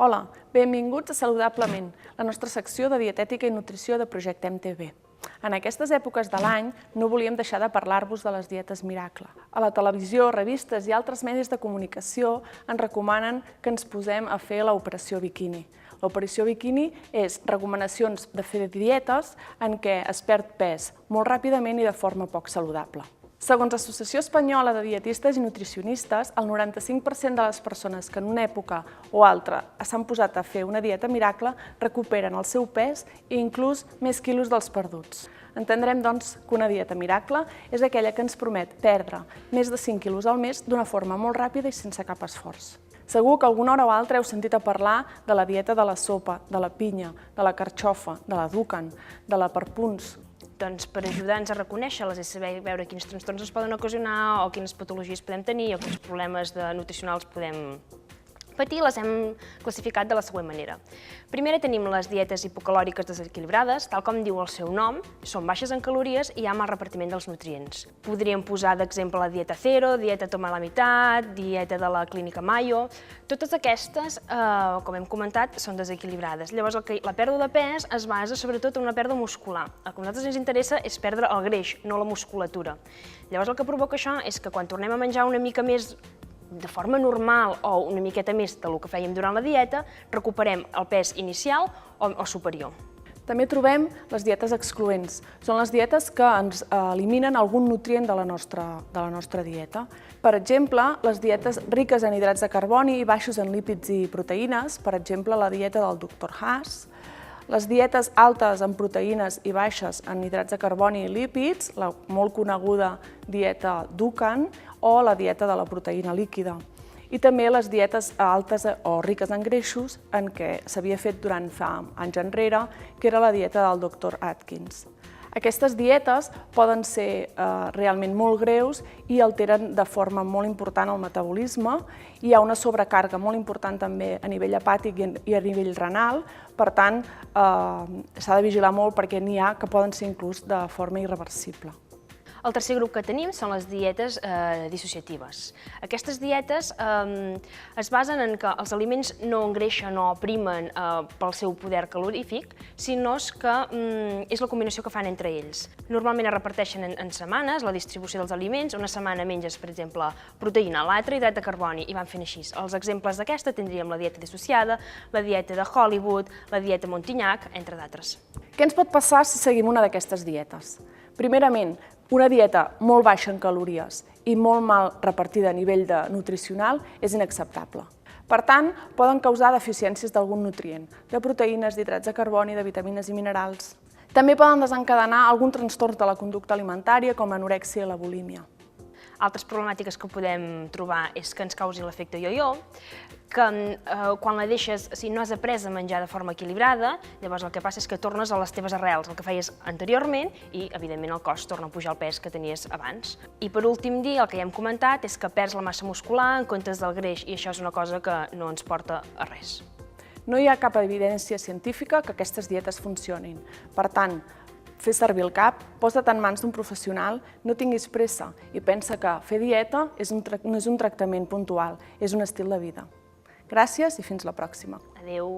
Hola, benvinguts a Saludablement, la nostra secció de dietètica i nutrició de Projectem TV. En aquestes èpoques de l'any no volíem deixar de parlar-vos de les dietes miracle. A la televisió, revistes i altres medis de comunicació ens recomanen que ens posem a fer l'operació biquini. L'operació biquini és recomanacions de fer dietes en què es perd pes molt ràpidament i de forma poc saludable. Segons l'Associació Espanyola de Dietistes i Nutricionistes, el 95% de les persones que en una època o altra s'han posat a fer una dieta miracle recuperen el seu pes i inclús més quilos dels perduts. Entendrem, doncs, que una dieta miracle és aquella que ens promet perdre més de 5 quilos al mes d'una forma molt ràpida i sense cap esforç. Segur que alguna hora o altra heu sentit a parlar de la dieta de la sopa, de la pinya, de la carxofa, de la dukan, de la per punts. Doncs per ajudar-nos a reconèixer-les i saber veure quins trastorns ens poden ocasionar o quines patologies podem tenir o quins problemes nutricionals podem patir, les hem classificat de la següent manera. Primera tenim les dietes hipocalòriques desequilibrades, tal com diu el seu nom, són baixes en calories i hi ha mal repartiment dels nutrients. Podríem posar d'exemple la dieta Zero, dieta Toma la Meitat, dieta de la Clínica Mayo. Totes aquestes, com hem comentat, són desequilibrades. Llavors la pèrdua de pes es basa sobretot en una pèrdua muscular. El que a nosaltres ens interessa és perdre el greix, no la musculatura. Llavors el que provoca això és que quan tornem a menjar una mica més de forma normal o una miqueta més del que fèiem durant la dieta, recuperem el pes inicial o superior. També trobem les dietes excloents. Són les dietes que ens eliminen algun nutrient de la nostra dieta. Per exemple, les dietes riques en hidrats de carboni i baixos en lípids i proteïnes, per exemple, la dieta del Dr. Haas, les dietes altes en proteïnes i baixes en hidrats de carboni i lípids, la molt coneguda dieta Dukan o la dieta de la proteïna líquida. I també les dietes altes o riques en greixos en què s'havia fet durant fa anys enrere, que era la dieta del Dr. Atkins. Aquestes dietes poden ser realment molt greus i alteren de forma molt important el metabolisme. Hi ha una sobrecàrrega molt important també a nivell hepàtic i a nivell renal, per tant s'ha de vigilar molt perquè n'hi ha que poden ser inclús de forma irreversible. El tercer grup que tenim són les dietes dissociatives. Aquestes dietes es basen en que els aliments no engreixen o primen pel seu poder calorífic, sinó que és la combinació que fan entre ells. Normalment es reparteixen en setmanes la distribució dels aliments. Una setmana menges, per exemple, proteïna, l'altra hidrat de carboni, i van fent així. Els exemples d'aquesta tindríem la dieta dissociada, la dieta de Hollywood, la dieta Montignac, entre d'altres. Què ens pot passar si seguim una d'aquestes dietes? Primerament, una dieta molt baixa en calories i molt mal repartida a nivell nutricional és inacceptable. Per tant, poden causar deficiències d'algun nutrient, de proteïnes, d'hidrats de carboni, de vitamines i minerals. També poden desencadenar algun trastorn de la conducta alimentària, com l'anorèxia i la bulímia. Altres problemàtiques que podem trobar és que ens causin l'efecte yo-yo, que quan la deixes, si no has après a menjar de forma equilibrada, llavors el que passa és que tornes a les teves arrels, el que feies anteriorment, i evidentment el cos torna a pujar el pes que tenies abans. I per últim dir, el que ja hem comentat, és que perds la massa muscular en comptes del greix, i això és una cosa que no ens porta a res. No hi ha cap evidència científica que aquestes dietes funcionin. Per tant, fer servir el cap, posa't en mans d'un professional, no tinguis pressa i pensa que fer dieta no és un tractament puntual, és un estil de vida. Gràcies i fins la pròxima. Adéu.